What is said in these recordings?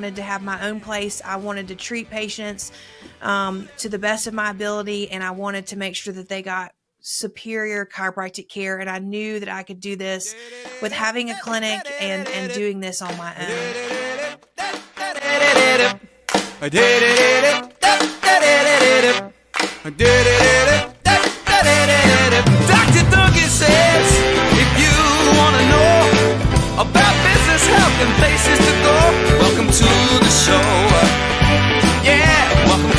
Wanted to have my own place. I wanted to treat patients to the best of my ability, and I wanted to make sure that they got superior chiropractic care. And I knew that I could do this with having a clinic and doing this on my own. Dr. Duncan says, if you want to know about business, health, and places to go, welcome to the show. Yeah, welcome to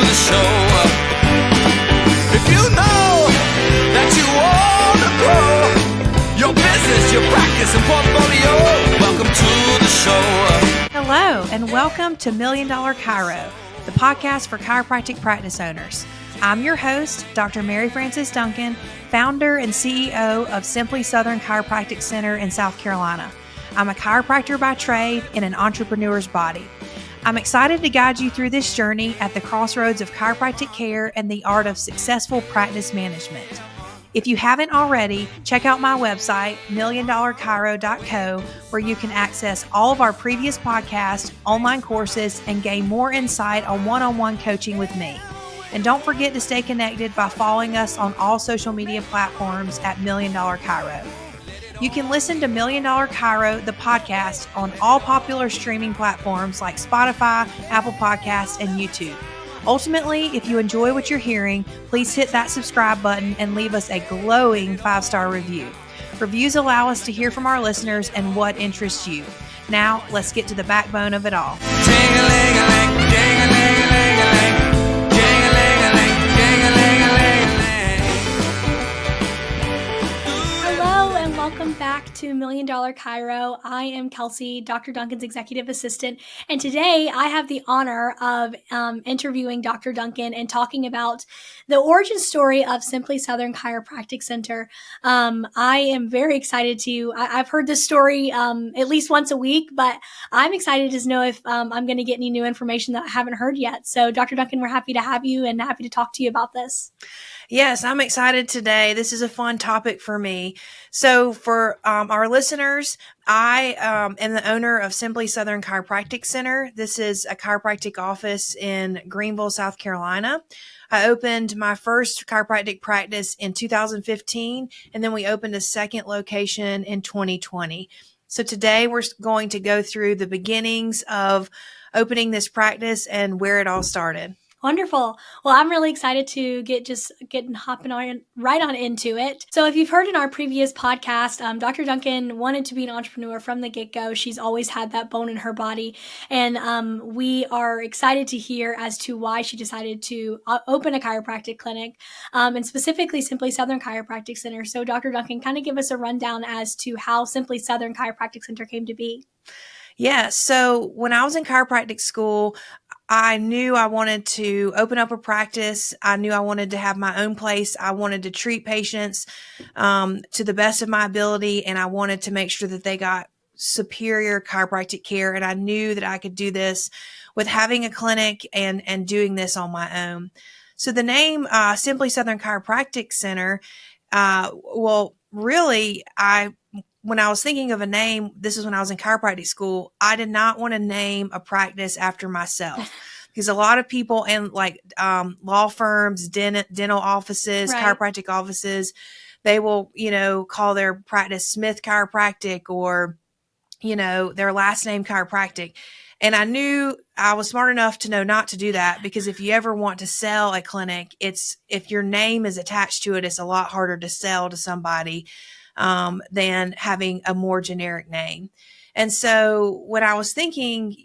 the show. If you know that you want to grow your business, your practice, and portfolio, welcome to the show. Hello, and welcome to $1 Million Chiro, the podcast for chiropractic practice owners. I'm your host, Dr. Mary Frances Duncan, founder and CEO of Simply Southern Chiropractic Center in South Carolina. I'm a chiropractor by trade in an entrepreneur's body. I'm excited to guide you through this journey at the crossroads of chiropractic care and the art of successful practice management. If you haven't already, check out my website, milliondollarchiro.co, where you can access all of our previous podcasts, online courses, and gain more insight on one-on-one coaching with me. And don't forget to stay connected by following us on all social media platforms at $1 Million Chiro. You can listen to $1 Million Chiro, the podcast, on all popular streaming platforms like Spotify, Apple Podcasts, and YouTube. Ultimately, if you enjoy what you're hearing, please hit that subscribe button and leave us a glowing 5-star review. Reviews allow us to hear from our listeners and what interests you. Now, let's get to the backbone of it all. Ding-a-ling-a-ling, ding-a-ling-a-ling-a-ling. Welcome back to $1 Million Chiro. I am Kelsey, Dr. Duncan's executive assistant, and today I have the honor of interviewing Dr. Duncan and talking about the origin story of Simply Southern Chiropractic Center. I am very excited I've heard this story at least once a week, but I'm excited to know if I'm going to get any new information that I haven't heard yet. So Dr. Duncan, we're happy to have you and happy to talk to you about this. Yes, I'm excited today. This is a fun topic for me. So for our listeners, I am the owner of Simply Southern Chiropractic Center. This is a chiropractic office in Greenville, South Carolina. I opened my first chiropractic practice in 2015, and then we opened a second location in 2020. So today we're going to go through the beginnings of opening this practice and where it all started. Wonderful. Well, I'm really excited to hopping on right on into it. So if you've heard in our previous podcast, Dr. Duncan wanted to be an entrepreneur from the get-go. She's always had that bone in her body. And we are excited to hear as to why she decided to open a chiropractic clinic, and specifically Simply Southern Chiropractic Center. So Dr. Duncan, kind of give us a rundown as to how Simply Southern Chiropractic Center came to be. Yeah. So when I was in chiropractic school, I knew I wanted to open up a practice. I knew I wanted to have my own place. I wanted to treat patients to the best of my ability, and I wanted to make sure that they got superior chiropractic care. And I knew that I could do this with having a clinic and doing this on my own. So the name Simply Southern Chiropractic Center, when I was thinking of a name, this is when I was in chiropractic school, I did not want to name a practice after myself because a lot of people and law firms, dental offices, right, chiropractic offices, they will, call their practice Smith Chiropractic or, their last name chiropractic. And I knew I was smart enough to know not to do that because if you ever want to sell a clinic, if your name is attached to it, it's a lot harder to sell to somebody than having a more generic name. And so when I was thinking,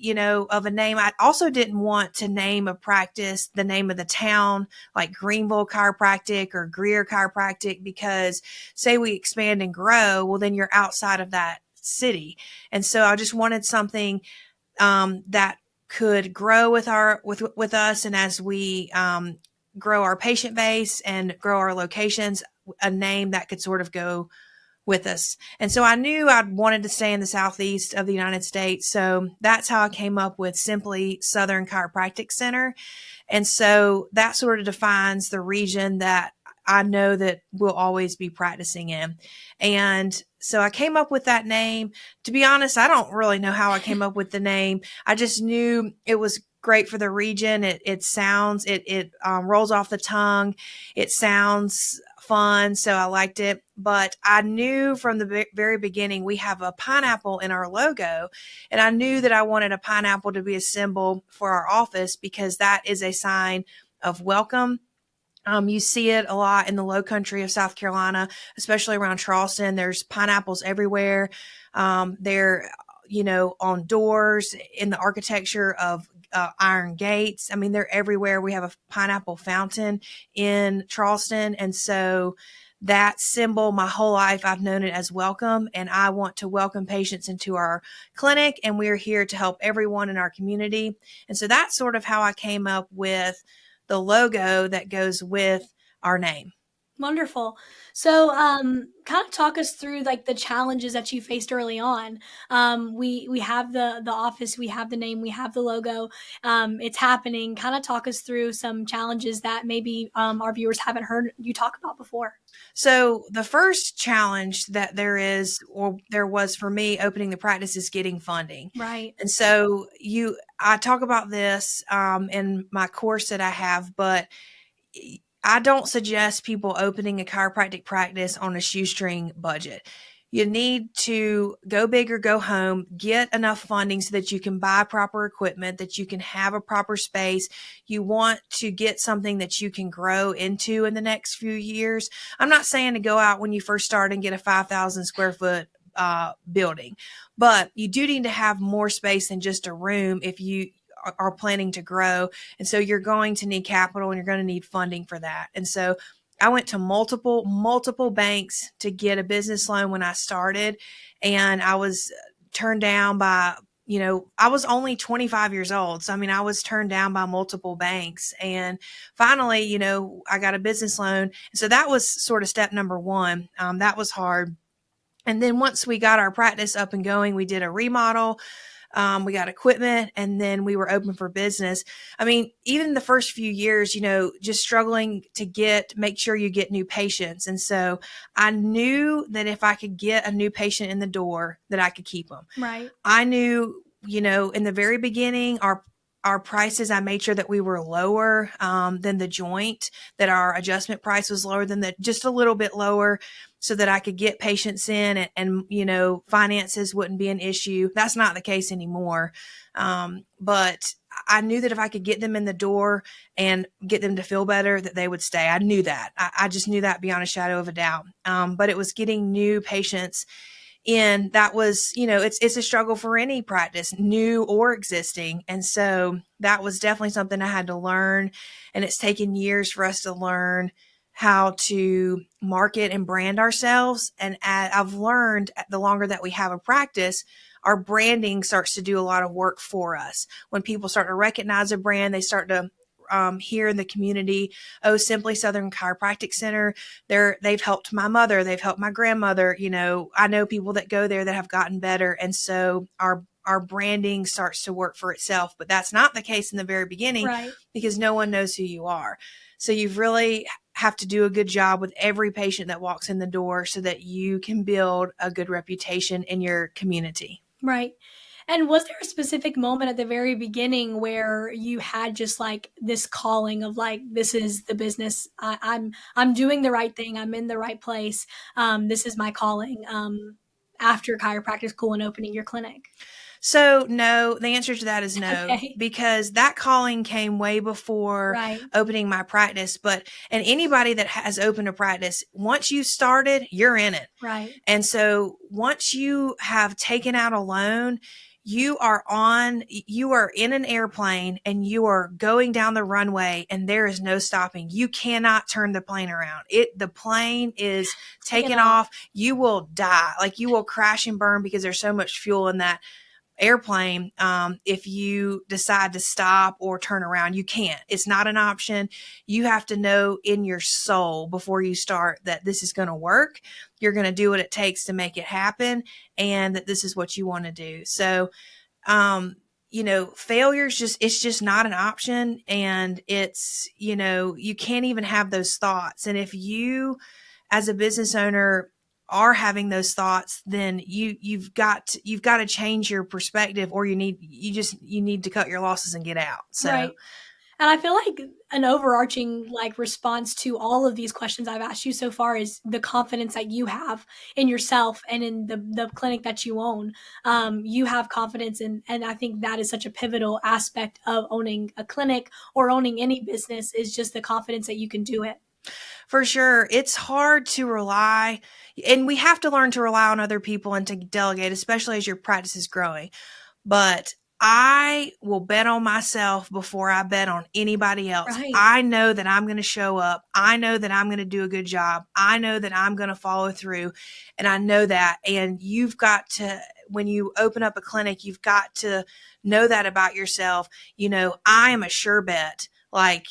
of a name, I also didn't want to name a practice the name of the town, like Greenville Chiropractic or Greer Chiropractic, because say we expand and grow, well, then you're outside of that city. And so I just wanted something that could grow with us. And as we grow our patient base and grow our locations, a name that could sort of go with us. And so I knew I wanted to stay in the southeast of the United States. So that's how I came up with Simply Southern Chiropractic Center. And so that sort of defines the region that I know that we'll always be practicing in. And so I came up with that name. To be honest, I don't really know how I came up with the name. I just knew it was great for the region. It sounds, it rolls off the tongue. It sounds fun. So I liked it. But I knew from the very beginning, we have a pineapple in our logo. And I knew that I wanted a pineapple to be a symbol for our office because that is a sign of welcome. You see it a lot in the low country of South Carolina, especially around Charleston. There's pineapples everywhere. They're, on doors, in the architecture of iron gates. I mean, they're everywhere. We have a pineapple fountain in Charleston. And so that symbol, my whole life, I've known it as welcome. And I want to welcome patients into our clinic. And we're here to help everyone in our community. And so that's sort of how I came up with the logo that goes with our name. Wonderful. So, kind of talk us through like the challenges that you faced early on. We have the office, we have the name, we have the logo. It's happening. Kind of talk us through some challenges that maybe our viewers haven't heard you talk about before. So the first challenge that there was for me opening the practice is getting funding. Right. And so I talk about this in my course that I have, but I don't suggest people opening a chiropractic practice on a shoestring budget. You need to go big or go home, get enough funding so that you can buy proper equipment, that you can have a proper space. You want to get something that you can grow into in the next few years. I'm not saying to go out when you first start and get a 5,000 square foot building, but you do need to have more space than just a room if you are planning to grow. And so you're going to need capital and you're going to need funding for that. And so I went to multiple banks to get a business loan when I started, and I was turned down by, I was only 25 years old. So, I mean, I was turned down by multiple banks, and finally, I got a business loan. So that was sort of step number one. That was hard. And then once we got our practice up and going, we did a remodel. We got equipment, and then we were open for business. I mean, even the first few years, just struggling to make sure you get new patients. And so I knew that if I could get a new patient in the door, that I could keep them. Right. I knew, in the very beginning, our prices, I made sure that we were lower than the joint, that our adjustment price was lower than just a little bit lower, so that I could get patients in and finances wouldn't be an issue. That's not the case anymore. But I knew that if I could get them in the door and get them to feel better, that they would stay. I knew that. I just knew that beyond a shadow of a doubt. But it was getting new patients in that was, it's a struggle for any practice, new or existing. And so that was definitely something I had to learn. And it's taken years for us to learn how to market and brand ourselves. And I've learned the longer that we have a practice, our branding starts to do a lot of work for us. When people start to recognize a brand, they start to here in the community, Simply Southern Chiropractic Center. They've helped my mother. They've helped my grandmother. I know people that go there that have gotten better. And so our branding starts to work for itself, but that's not the case in the very beginning, right, because no one knows who you are. So you really have to do a good job with every patient that walks in the door so that you can build a good reputation in your community. Right. And was there a specific moment at the very beginning where you had just like this calling of like, this is the business, I'm doing the right thing, I'm in the right place, this is my calling, after chiropractic school and opening your clinic? So no, the answer to that is no, Okay. because that calling came way before Right. opening my practice. And anybody that has opened a practice, once you started, you're in it. Right. And so once you have taken out a loan, you are in an airplane and you are going down the runway and there is no stopping. You cannot turn the plane around. The plane is taken off. You will die. Like you will crash and burn because there's so much fuel in that airplane. If you decide to stop or turn around, you can't. It's not an option. You have to know in your soul before you start that this is going to work. You're going to do what it takes to make it happen, and that this is what you want to do. So, failure's it's just not an option, and it's, you can't even have those thoughts. And if you, as a business owner, are having those thoughts, then you've got to change your perspective, or you need to cut your losses and get out. So. Right. And I feel like an overarching like response to all of these questions I've asked you so far is the confidence that you have in yourself and in the clinic that you own. You have confidence and I think that is such a pivotal aspect of owning a clinic or owning any business, is just the confidence that you can do it. For sure. It's hard to rely, and we have to learn to rely on other people and to delegate, especially as your practice is growing. But I will bet on myself before I bet on anybody else. Right. I know that I'm going to show up. I know that I'm going to do a good job. I know that I'm going to follow through. And I know that. And you've got to, when you open up a clinic, you've got to know that about yourself. I am a sure bet. Like,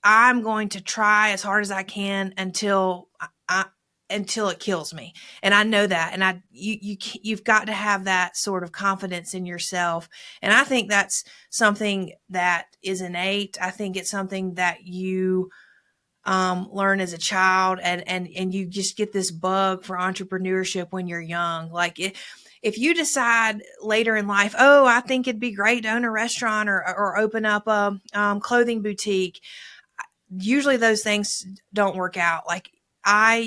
I'm going to try as hard as I can until it kills me. And I know that. And you've got to have that sort of confidence in yourself. And I think that's something that is innate. I think it's something that you learn as a child, and you just get this bug for entrepreneurship when you're young. Like if you decide later in life, oh, I think it'd be great to own a restaurant or open up a clothing boutique, usually those things don't work out. Like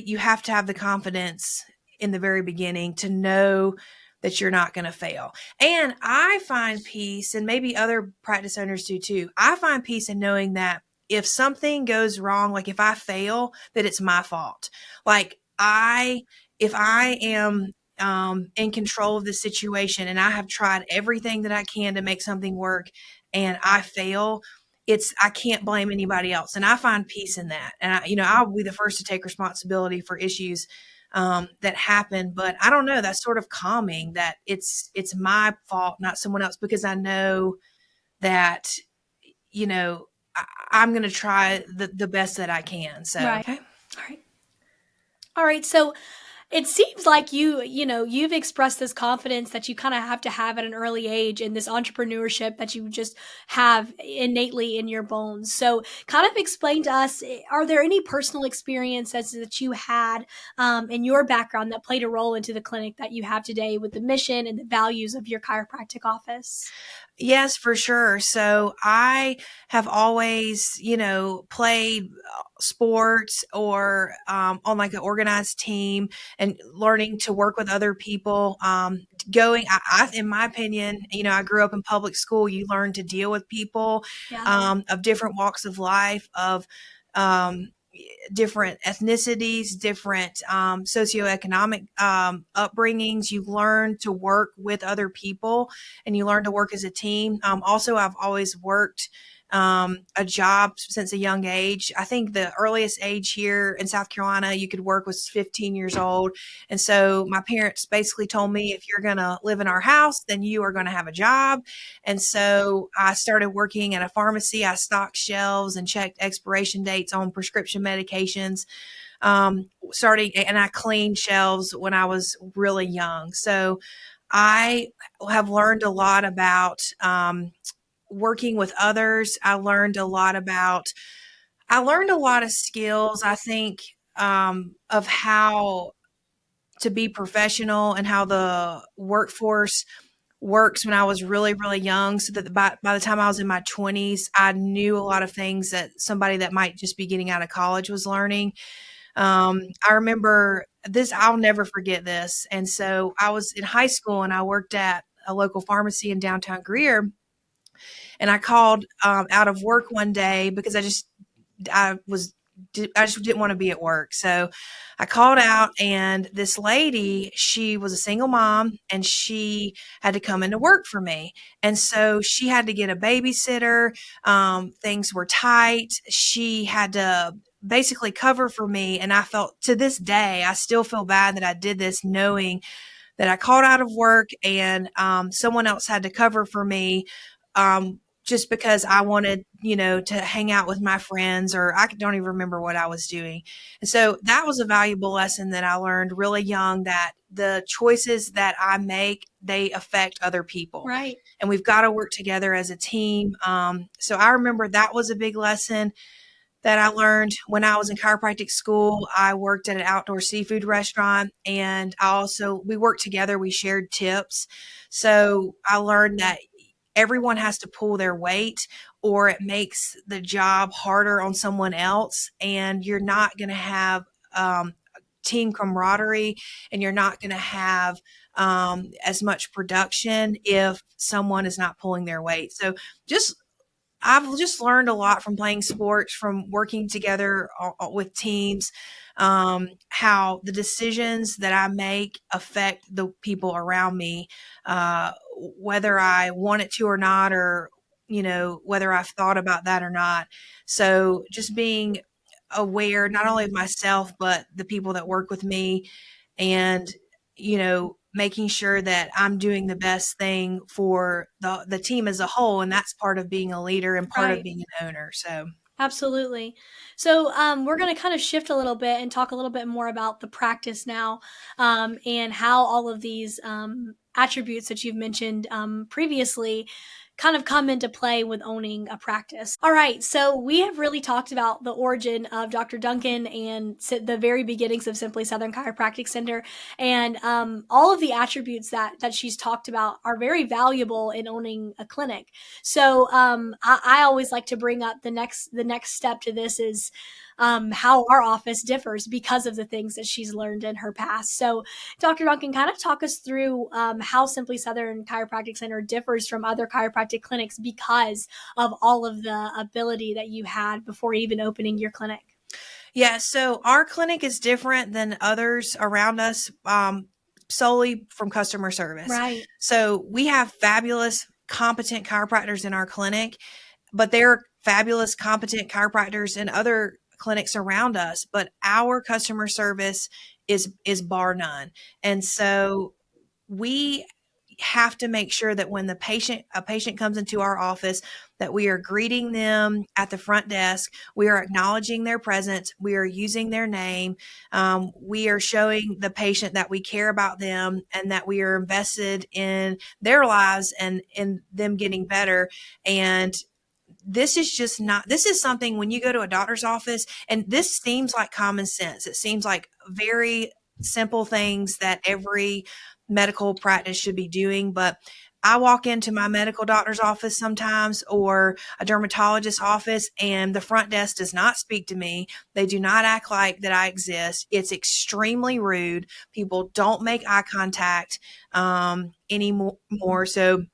you have to have the confidence in the very beginning to know that you're not going to fail. And I find peace, and maybe other practice owners do too. I find peace in knowing that if something goes wrong, like if I fail, that it's my fault. Like if I am in control of the situation and I have tried everything that I can to make something work and I fail, I can't blame anybody else. And I find peace in that. And I'll be the first to take responsibility for issues that happen, but I don't know, that's sort of calming that it's my fault, not someone else, because I know that, I'm going to try the best that I can. So, Right. Okay. All right. So it seems like you've expressed this confidence that you kind of have to have at an early age, and this entrepreneurship that you just have innately in your bones. So kind of explain to us, are there any personal experiences that you had in your background that played a role into the clinic that you have today with the mission and the values of your chiropractic office? Yes, for sure. So I have always, played sports or on like an organized team, and learning to work with other people. In my opinion, I grew up in public school. You learn to deal with people Yeah. of different walks of life, of um, different ethnicities, different socioeconomic upbringings. You learn to work with other people, and you learn to work as a team. Also, I've always worked a job since a young age. I think the earliest age here in South Carolina you could work was 15 years old. And so my parents basically told me, if you're going to live in our house, then you are going to have a job. And so I started working at a pharmacy. I stocked shelves and checked expiration dates on prescription medications. And I cleaned shelves when I was really young. So I have learned a lot about working with others. I learned a lot of skills, I think, of how to be professional and how the workforce works when I was really, really young. So that by the time I was in my 20s, I knew a lot of things that somebody that might just be getting out of college was learning. I remember this, I'll never forget this. And so I was in high school and I worked at a local pharmacy in downtown Greer. And I called out of work one day because I just didn't want to be at work. So I called out, and this lady, she was a single mom, and she had to come into work for me. And so she had to get a babysitter. Things were tight. She had to basically cover for me. And I felt, to this day, I still feel bad that I did this, knowing that I called out of work and someone else had to cover for me. Just because I wanted, to hang out with my friends, or I don't even remember what I was doing. And so that was a valuable lesson that I learned really young, that the choices that I make, they affect other people. Right. And we've got to work together as a team. So I remember that was a big lesson. that I learned when I was in chiropractic school. I worked at an outdoor seafood restaurant, and we worked together. We shared tips. So I learned that everyone has to pull their weight, or it makes the job harder on someone else, and you're not going to have team camaraderie, and you're not going to have as much production if someone is not pulling their weight. So just I've just learned a lot from playing sports, from working together with teams, how the decisions that I make affect the people around me, whether I want it to or not, or, whether I've thought about that or not. So just being aware not only of myself, but the people that work with me, and, making sure that I'm doing the best thing for the team as a whole. And that's part of being a leader and part of Right. being an owner. So Absolutely. So we're going to kind of shift a little bit and talk a little bit more about the practice now, and how all of these attributes that you've mentioned previously kind of come into play with owning a practice. All right. So we have really talked about the origin of Dr. Duncan and the very beginnings of Simply Southern Chiropractic Center. And all of the attributes that she's talked about are very valuable in owning a clinic. So I always like to bring up the next step to this is how our office differs because of the things that she's learned in her past. So, Dr. Duncan, kind of talk us through how Simply Southern Chiropractic Center differs from other chiropractic clinics because of all of the ability that you had before even opening your clinic. yeah, so our clinic is different than others around us, solely from customer service. Right. So we have fabulous, competent chiropractors in our clinic, but they're fabulous, competent chiropractors in other clinics around us. But our customer service is bar none. And so we have to make sure that when a patient comes into our office, that we are greeting them at the front desk. We are acknowledging their presence. We are using their name. We are showing the patient that we care about them and that we are invested in their lives and in them getting better. And this is something when you go to a doctor's office, and this seems like common sense. It seems like very simple things that every medical practice should be doing. But I walk into my medical doctor's office sometimes, or a dermatologist's office, and the front desk does not speak to me. They do not act like that I exist. It's extremely rude. People don't make eye contact anymore. So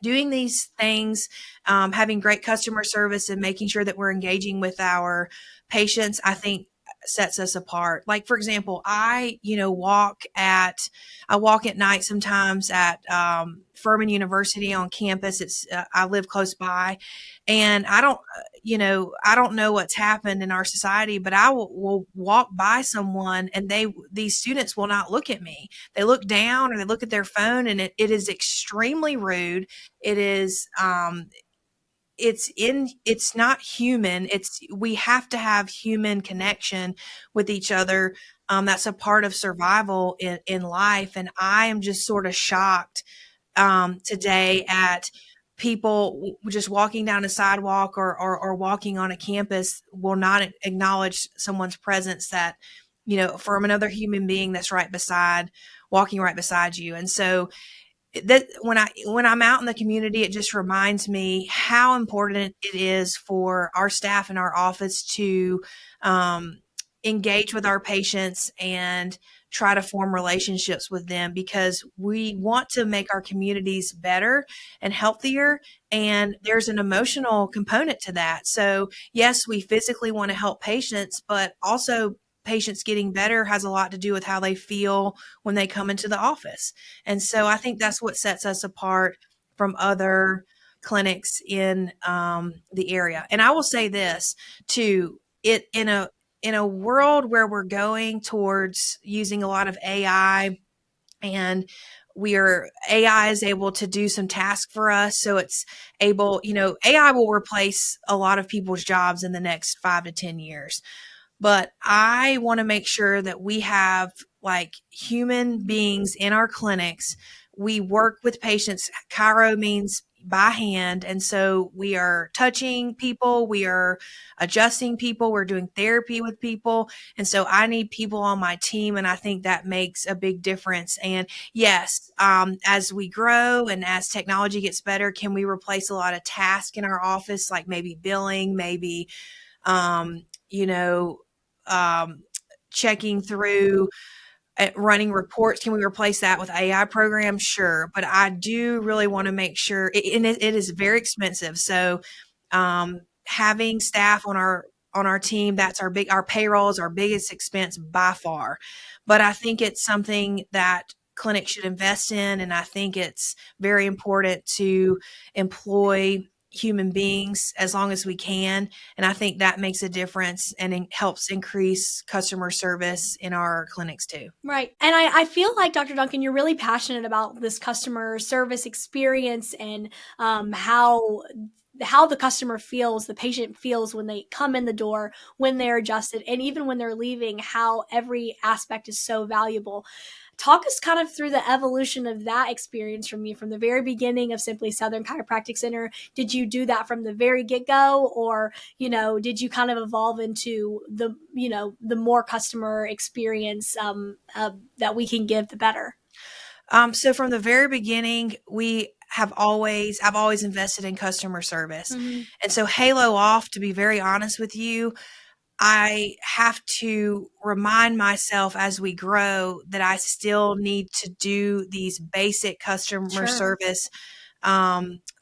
doing these things, having great customer service and making sure that we're engaging with our patients, I think sets us apart. Like, for example, I walk at night sometimes at Furman University on campus. I live close by, and I don't know what's happened in our society, but I will walk by someone, and these students will not look at me. They look down or they look at their phone, and it is extremely rude. It is it's not human. We have to have human connection with each other. That's a part of survival in life. And I am just sort of shocked today at people just walking down a sidewalk or walking on a campus will not acknowledge someone's presence, that from another human being that's walking right beside you. And so that when I'm out in the community, it just reminds me how important it is for our staff in our office to engage with our patients and try to form relationships with them, because we want to make our communities better and healthier. And there's an emotional component to that. So yes, we physically want to help patients, but also patients getting better has a lot to do with how they feel when they come into the office. And so I think that's what sets us apart from other clinics in the area. And I will say this too, in a world where we're going towards using a lot of AI, and AI is able to do some tasks for us. So it's able, AI will replace a lot of people's jobs in the next 5 to 10 years. But I want to make sure that we have like human beings in our clinics. We work with patients. Chiro means, by hand. And so we are touching people, we are adjusting people, we're doing therapy with people. And so I need people on my team. And I think that makes a big difference. And yes, as we grow and as technology gets better, can we replace a lot of tasks in our office, like maybe billing, maybe, you know, checking through at running reports? Can we replace that with AI programs? Sure. But I do really want to make sure, and it is very expensive. So having staff on our team, that's our payroll is our biggest expense by far. But I think it's something that clinics should invest in. And I think it's very important to employ human beings as long as we can. And I think that makes a difference and it helps increase customer service in our clinics too. Right. And I feel like, Dr. Duncan, you're really passionate about this customer service experience and how the customer feels, the patient feels when they come in the door, when they're adjusted, and even when they're leaving, how every aspect is so valuable. Talk us kind of through the evolution of that experience from you, from the very beginning of Simply Southern Chiropractic Center. Did you do that from the very get-go, or, did you kind of evolve into the more customer experience that we can give, the better? So from the very beginning, I've always invested in customer service. Mm-hmm. And so halo off, to be very honest with you, I have to remind myself as we grow that I still need to do these basic customer service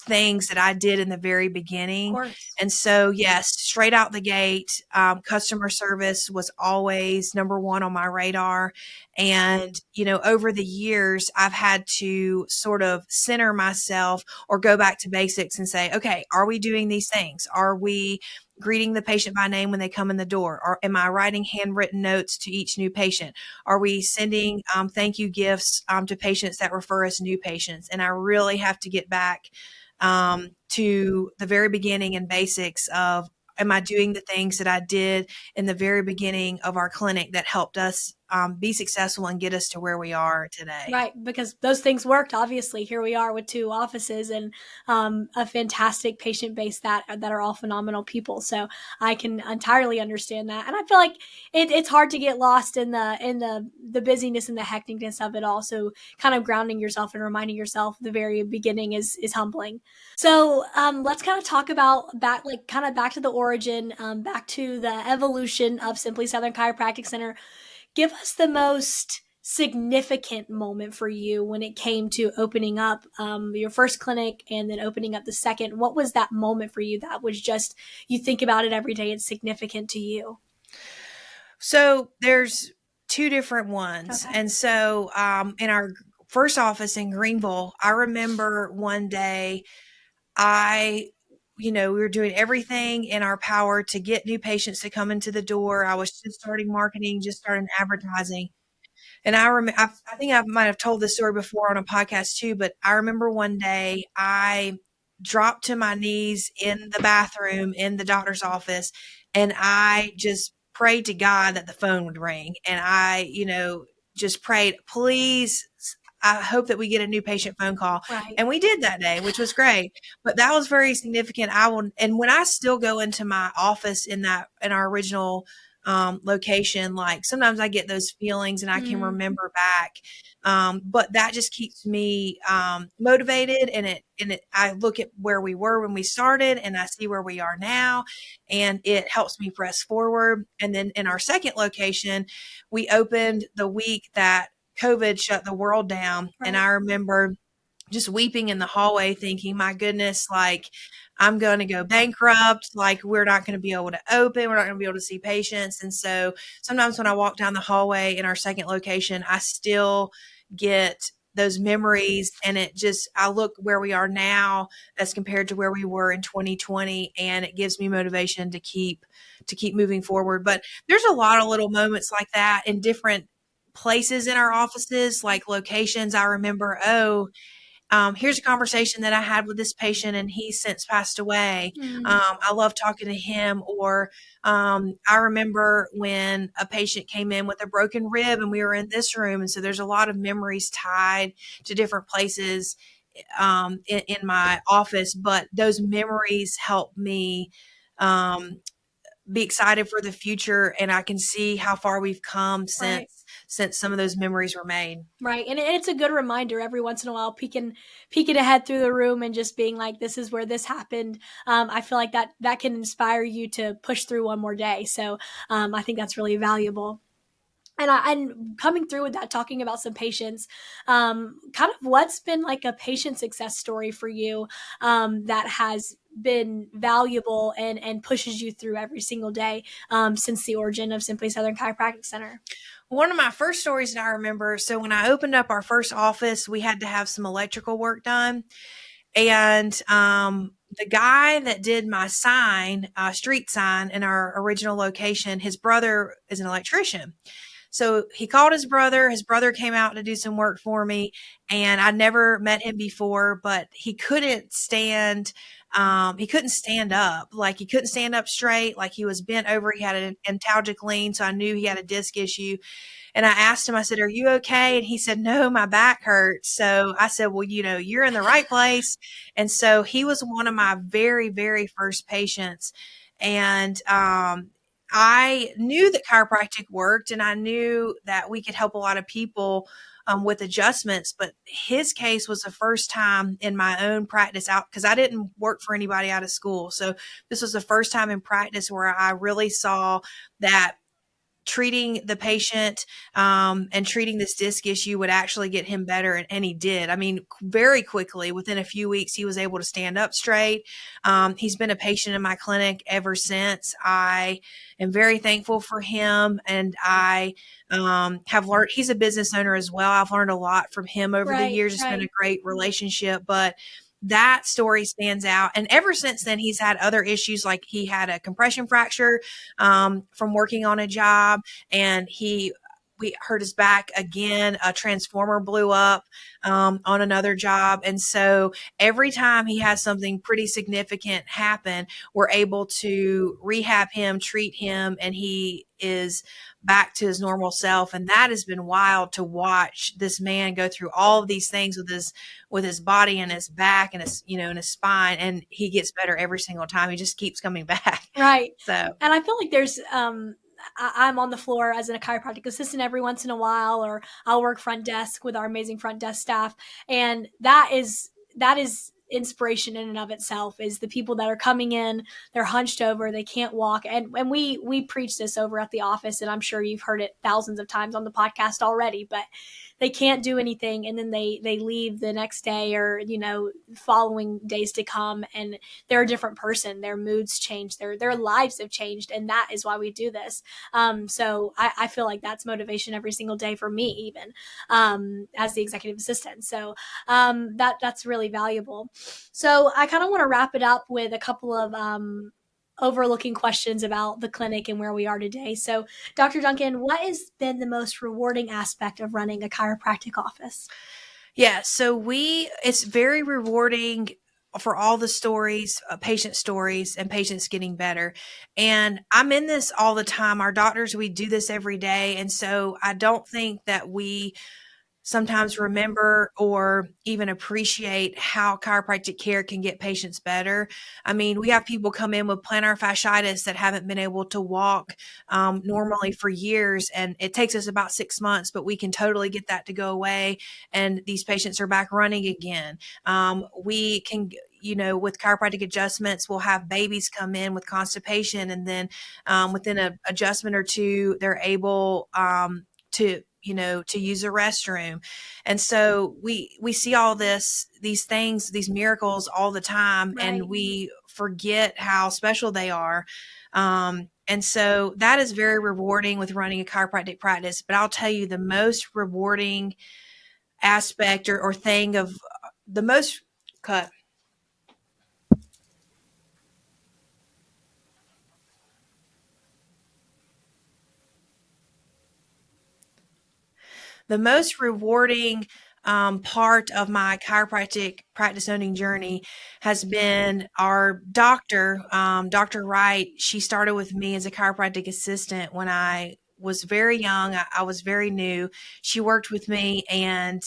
things that I did in the very beginning. And so, yes, straight out the gate, customer service was always number one on my radar. And, over the years, I've had to sort of center myself or go back to basics and say, okay, are we doing these things? Are we greeting the patient by name when they come in the door? Or am I writing handwritten notes to each new patient? Are we sending thank you gifts to patients that refer us new patients? And I really have to get back to the very beginning and basics of, am I doing the things that I did in the very beginning of our clinic that helped us be successful and get us to where we are today? Right, because those things worked. Obviously, here we are with 2 offices and a fantastic patient base that are all phenomenal people. So I can entirely understand that, and I feel like it's hard to get lost in the busyness and the hecticness of it all. So kind of grounding yourself and reminding yourself the very beginning is humbling. So let's kind of talk about back to the origin, back to the evolution of Simply Southern Chiropractic Center. Give us the most significant moment for you when it came to opening up your first clinic and then opening up the second. What was that moment for you that was just, you think about it every day, it's significant to you? So there's 2 different ones. Okay. And so in our first office in Greenville, I remember one day we were doing everything in our power to get new patients to come into the door. I was just starting marketing, just starting advertising. And I think I might have told this story before on a podcast too, but I remember one day I dropped to my knees in the bathroom in the doctor's office, and I just prayed to God that the phone would ring. And I, just prayed, please, I hope that we get a new patient phone call. Right. And we did that day, which was great. But that was very significant. And when I still go into my office in our original location, like sometimes I get those feelings and I can remember back. But that just keeps me motivated, and I look at where we were when we started and I see where we are now, and it helps me press forward. And then in our second location, we opened the week that COVID shut the world down. Right. And I remember just weeping in the hallway thinking, my goodness, like I'm going to go bankrupt. Like we're not going to be able to open. We're not going to be able to see patients. And so sometimes when I walk down the hallway in our second location, I still get those memories, and I look where we are now as compared to where we were in 2020. And it gives me motivation to keep moving forward. But there's a lot of little moments like that in different places in our offices, like locations. I remember, here's a conversation that I had with this patient and he's since passed away. I love talking to him. Or I remember when a patient came in with a broken rib and we were in this room. And so there's a lot of memories tied to different places in my office, but those memories help me be excited for the future, and I can see how far we've come since some of those memories were made. Right. And it's a good reminder every once in a while, peeking ahead through the room and just being like, this is where this happened. I feel like that can inspire you to push through one more day. So I think that's really valuable. And coming through with that, talking about some patients, kind of what's been like a patient success story for you that has been valuable and pushes you through every single day since the origin of Simply Southern Chiropractic Center? One of my first stories that I remember, so when I opened up our first office, we had to have some electrical work done. And the guy that did my sign, street sign in our original location, his brother is an electrician. So he called his brother. His brother came out to do some work for me, and I'd never met him before, but he couldn't stand up. Like, he couldn't stand up straight. Like, he was bent over. He had an antalgic lean, so I knew he had a disc issue. And I asked him, I said, "Are you okay?" And he said, "No, my back hurts." So I said, "Well, you're in the right place." And so he was one of my very, very first patients. And I knew that chiropractic worked, and I knew that we could help a lot of people with adjustments, but his case was the first time in my own practice out, because I didn't work for anybody out of school. So this was the first time in practice where I really saw that treating the patient and treating this disc issue would actually get him better. And he did. I mean, very quickly, within a few weeks, he was able to stand up straight. He's been a patient in my clinic ever since. I am very thankful for him. And I have learned, he's a business owner as well. I've learned a lot from him over the years. It's been a great relationship, but that story stands out. And ever since then, he's had other issues. Like, he had a compression fracture from working on a job, and we hurt his back again. A transformer blew up on another job. And so every time he has something pretty significant happen, we're able to rehab him, treat him, and he is back to his normal self. And that has been wild to watch this man go through all of these things with his body and his back and his, and his spine. And he gets better every single time. He just keeps coming back. Right. So, and I feel like there's, I'm on the floor as a chiropractic assistant every once in a while, or I'll work front desk with our amazing front desk staff. And that is inspiration in and of itself, is the people that are coming in, they're hunched over, they can't walk. And we preach this over at the office, and I'm sure you've heard it thousands of times on the podcast already, but they can't do anything. And then they leave the next day, or, following days to come, and they're a different person. Their moods change, their lives have changed. And that is why we do this. So I feel like that's motivation every single day for me, even as the executive assistant. So that's really valuable. So I kind of want to wrap it up with a couple of overlooking questions about the clinic and where we are today. So, Dr. Duncan, what has been the most rewarding aspect of running a chiropractic office? Yeah, so it's very rewarding for all the stories, patient stories, and patients getting better. And I'm in this all the time. Our doctors, we do this every day. And so I don't think that we sometimes remember or even appreciate how chiropractic care can get patients better. I mean, we have people come in with plantar fasciitis that haven't been able to walk normally for years, and it takes us about 6 months, but we can totally get that to go away, and these patients are back running again. We can, with chiropractic adjustments, we'll have babies come in with constipation, and then within an adjustment or two, they're able to use a restroom. And so we see all these things, these miracles all the time, right, and we forget how special they are. And so that is very rewarding with running a chiropractic practice. But I'll tell you, the most rewarding aspect or thing of the most cut. The most rewarding part of my chiropractic practice owning journey has been our doctor, Dr. Wright. She started with me as a chiropractic assistant when I was very young. I was very new. She worked with me, and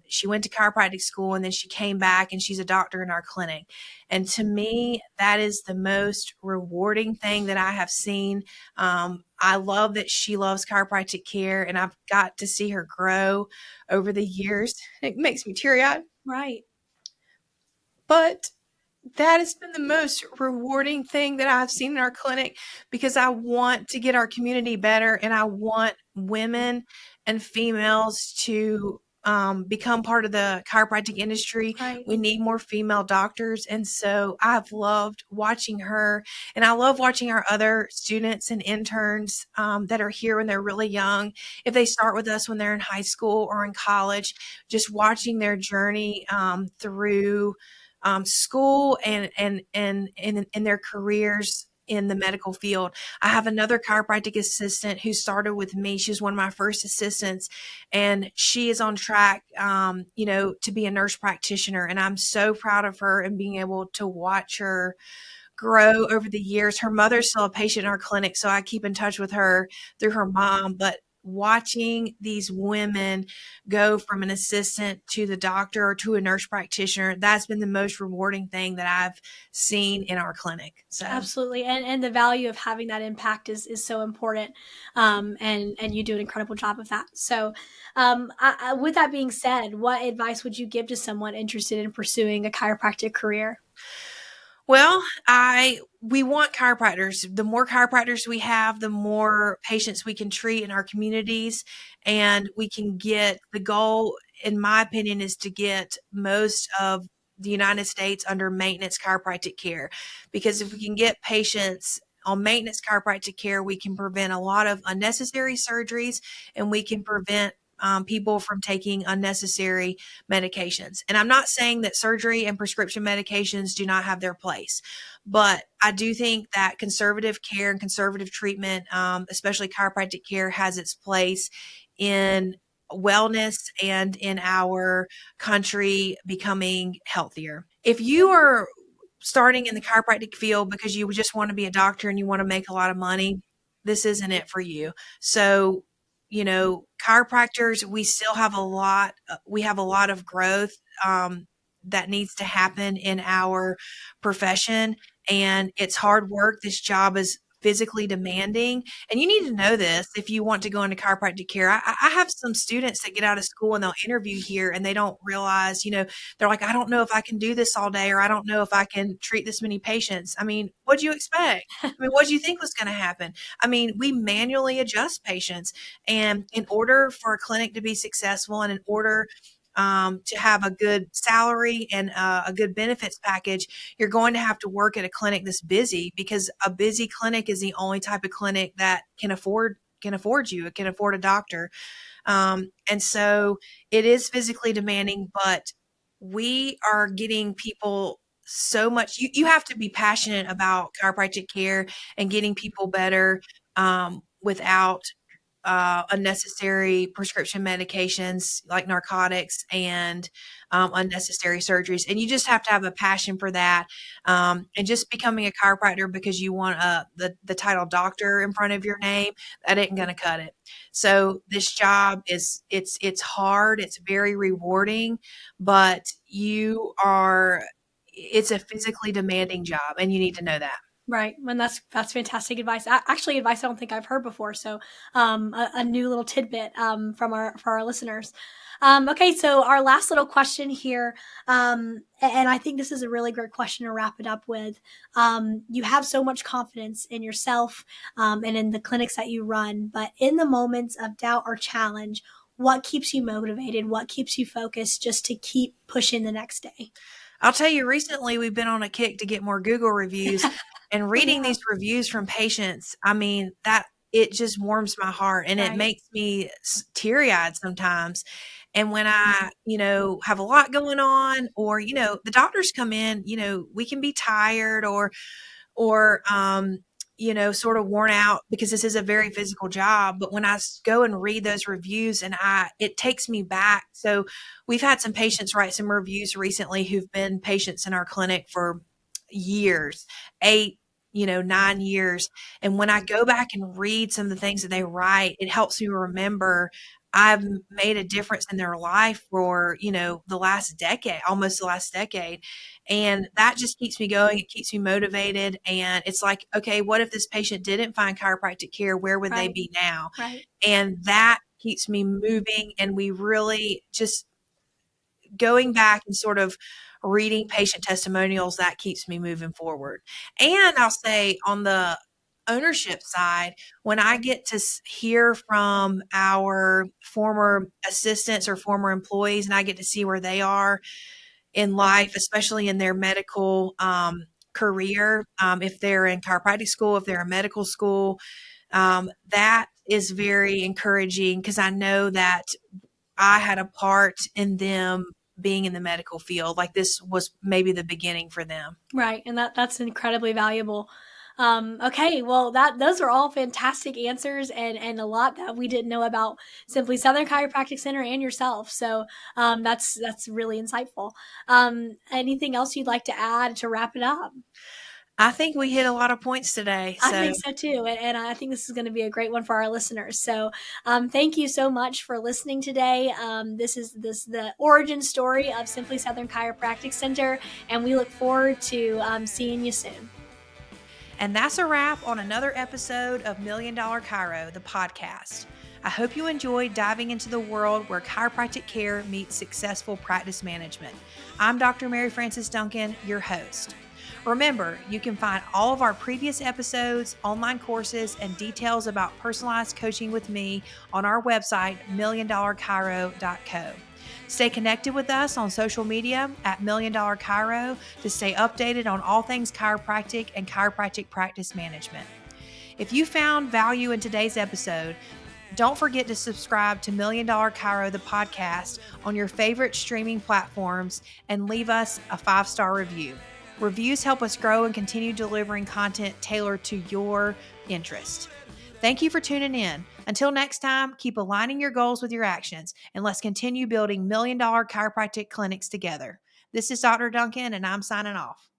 she went to chiropractic school, and then she came back, and she's a doctor in our clinic. And to me, that is the most rewarding thing that I have seen. I love that she loves chiropractic care, and I've got to see her grow over the years. It makes me teary-eyed. Right. But that has been the most rewarding thing that I've seen in our clinic, because I want to get our community better, and I want women and females to become part of the chiropractic industry. Right. We need more female doctors. And so I've loved watching her, and I love watching our other students and interns that are here when they're really young. If they start with us when they're in high school or in college, just watching their journey through school and their careers in the medical field. I have another chiropractic assistant who started with me. She was one of my first assistants, and she is on track, to be a nurse practitioner. And I'm so proud of her and being able to watch her grow over the years. Her mother's still a patient in our clinic, so I keep in touch with her through her mom. But watching these women go from an assistant to the doctor or to a nurse practitioner, that's been the most rewarding thing that I've seen in our clinic. So Absolutely. And the value of having that impact is so important. And you do an incredible job of that. So with that being said, what advice would you give to someone interested in pursuing a chiropractic career? Well, we want chiropractors. The more chiropractors we have, the more patients we can treat in our communities, and we can get the goal, in my opinion, is to get most of the United States under maintenance chiropractic care. Because if we can get patients on maintenance chiropractic care, we can prevent a lot of unnecessary surgeries, and we can prevent people from taking unnecessary medications. And I'm not saying that surgery and prescription medications do not have their place, but I do think that conservative care and conservative treatment, especially chiropractic care, has its place in wellness and in our country becoming healthier. If you are starting in the chiropractic field because you just want to be a doctor and you want to make a lot of money, this isn't it for you. So, chiropractors, we have a lot of growth that needs to happen in our profession, and it's hard work. This job is physically demanding, and you need to know this if you want to go into chiropractic care. I have some students that get out of school and they'll interview here, and they don't realize, they're like, I don't know if I can do this all day, or I don't know if I can treat this many patients. I mean, what do you expect? I mean, what do you think was going to happen? I mean, we manually adjust patients, and in order for a clinic to be successful, and in order to have a good salary and a good benefits package, you're going to have to work at a clinic that's busy, because a busy clinic is the only type of clinic that can afford you. It can afford a doctor. And so it is physically demanding, but we are getting people so much. You have to be passionate about chiropractic care and getting people better without unnecessary prescription medications like narcotics and unnecessary surgeries. And you just have to have a passion for that. And just becoming a chiropractor because you want the title doctor in front of your name, that ain't going to cut it. So this job it's hard. It's very rewarding, but it's a physically demanding job, and you need to know that. Right. And that's fantastic advice. Actually, advice I don't think I've heard before. So a new little tidbit for our listeners. Okay, so our last little question here, and I think this is a really great question to wrap it up with. You have so much confidence in yourself and in the clinics that you run, but in the moments of doubt or challenge, what keeps you motivated? What keeps you focused just to keep pushing the next day? I'll tell you, recently we've been on a kick to get more Google reviews, and reading these reviews from patients, I mean, that it just warms my heart, and it makes me teary-eyed sometimes. And when I, have a lot going on, or, the doctors come in, we can be tired or, sort of worn out, because this is a very physical job. But when I go and read those reviews, and it takes me back. So we've had some patients write some reviews recently who've been patients in our clinic for years, 8, 9 years. And when I go back and read some of the things that they write, it helps me remember I've made a difference in their life for, the last decade, almost the last decade. And that just keeps me going. It keeps me motivated. And it's like, okay, what if this patient didn't find chiropractic care? Where would they Right. be now? Right. And that keeps me moving. And we really just going back and sort of reading patient testimonials, that keeps me moving forward. And I'll say on the ownership side, when I get to hear from our former assistants or former employees, and I get to see where they are in life, especially in their medical career, if they're in chiropractic school, if they're in medical school, that is very encouraging because I know that I had a part in them being in the medical field. Like this was maybe the beginning for them. Right. And that's incredibly valuable. Okay, well those are all fantastic answers and a lot that we didn't know about Simply Southern Chiropractic Center and yourself. So that's really insightful. Anything else you'd like to add to wrap it up? I think we hit a lot of points today. I So think so too, and I think this is going to be a great one for our listeners. So, thank you so much for listening today. This is the origin story of Simply Southern Chiropractic Center, and we look forward to seeing you soon. And that's a wrap on another episode of Million Dollar Chiro, the podcast. I hope you enjoyed diving into the world where chiropractic care meets successful practice management. I'm Dr. Mary Frances Duncan, your host. Remember, you can find all of our previous episodes, online courses, and details about personalized coaching with me on our website, milliondollarchiro.co. Stay connected with us on social media at Million Dollar Chiro to stay updated on all things chiropractic and chiropractic practice management. If you found value in today's episode, don't forget to subscribe to Million Dollar Chiro, the podcast, on your favorite streaming platforms and leave us a 5-star review. Reviews help us grow and continue delivering content tailored to your interest. Thank you for tuning in. Until next time, keep aligning your goals with your actions, and let's continue building $1 million chiropractic clinics together. This is Dr. Duncan, and I'm signing off.